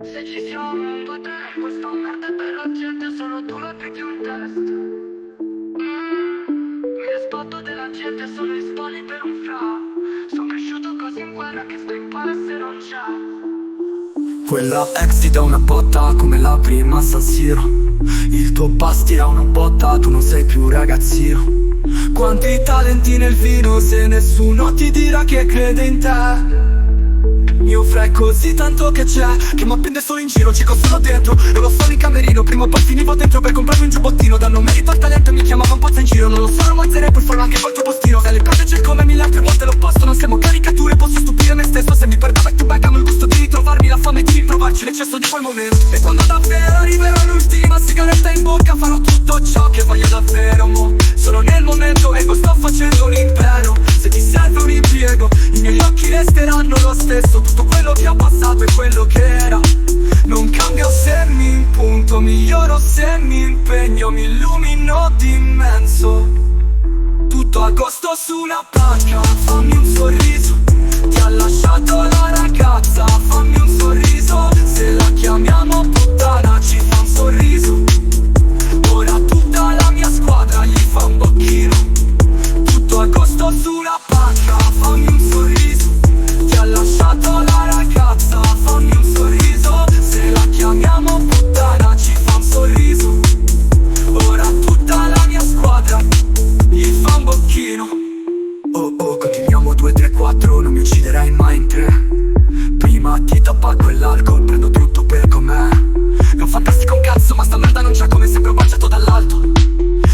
Se ci siamo un po' te, questa merda per la gente, sono tu la più di un test. Mi rispetto della gente, sono i spalli per un fra. Sono cresciuto così in guerra che sto in pare se non c'è. Quella ex ti dà una botta come la prima San Siro. Il tuo pass tira una botta, tu non sei più ragazzino. Quanti talenti nel vino se nessuno ti dirà che crede in te. Mio fra è così tanto che c'è, che mi appende solo in giro, ci solo dentro. Ero solo in camerino, prima o poi finivo dentro per comprarmi un giubbottino. Danno merito al talento e mi chiamava un po' in giro. Non lo so, non alzerei, poi farò anche col tuo postino. Dalle cose c'è come mille altre volte l'opposto. Non siamo caricature, posso stupire me stesso. Se mi perdo back to back amo il gusto di ritrovarmi, la fame di ritrovarci, l'eccesso di quel momento. E quando davvero arriverà l'ultima sigaretta in bocca, farò tutto ciò che voglio davvero, mo. Sono nel momento e sto facendo l'impero. Se ti serve un impiego, i miei occhi resteranno lo stesso. Tutto quello che ho passato è quello che era. Non cambio se mi impunto, miglioro se mi impegno, mi illumino d'immenso. Tutto agosto su una panca, fammi un sorriso. Ti ha lasciato la ragazza, fammi un sorriso. Se la chiamiamo puttana ci fa un sorriso. Ora tutta la mia squadra gli fa un bocchino. Tutto agosto su una panca, fammi un sorriso. Ti ha lasciato la ragazza, fammi un sorriso. Se la chiamiamo puttana ci fa un sorriso. Ora tutta la mia squadra gli fa un bocchino. Oh oh, continuiamo 2, 3, 4, non mi ucciderai mai in 3. Prima ti tabacco e l'alcol, prendo tutto per com'è. È un fantastico un cazzo, ma sta merda non c'è, come sempre baciato dall'alto.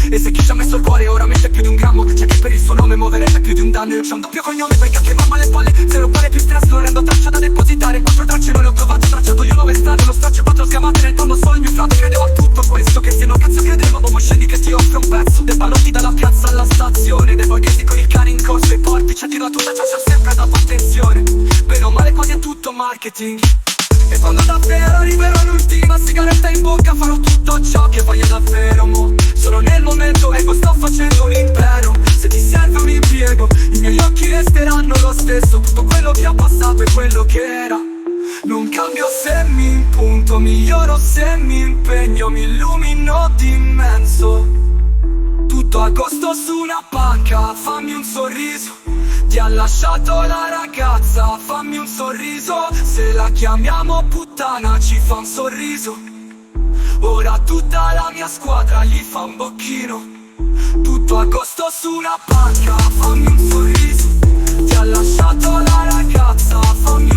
E se chi ci ha messo il cuore ora mette più di un grammo, c'è che per il suo nome muoverebbe più di un danno. Io c'ho un doppio cognome perché che mamma le palle. Zero pare più stress, non rendo traccia da depositare. 4 tracce non le ho trovate, tracciato io 9 strade. Lo straccio 4 sgamate nel palmo, solo il mio frate credevo a tutto questo. Che stiano cazzo credevo, ma scendi che ti offro un pezzo. Dei ballotti dalla piazza alla stazione, dei borghesi con il cane in corso e porti. C'è tiro a tutta, c'è sempre dato attenzione. Bene o male quasi è tutto marketing. E quando davvero arriverò l'ultima sigaretta in bocca, farò tutto ciò che voglio davvero, mo. Sono nel momento e sto facendo l'impero. Se ti serve un impiego, i miei occhi resteranno lo stesso. Tutto quello che ho passato è quello che era. Non cambio se mi impunto, miglioro se mi impegno, mi illumino d'immenso. Tutto agosto su una panca, fammi un sorriso. Ti ha lasciato la ragazza, fammi un sorriso. Se la chiamiamo puttana ci fa un sorriso. Ora tutta la mia squadra gli fa un bocchino. Tutto agosto su una panca, fammi un sorriso. Ti ha lasciato la ragazza, fammi un sorriso.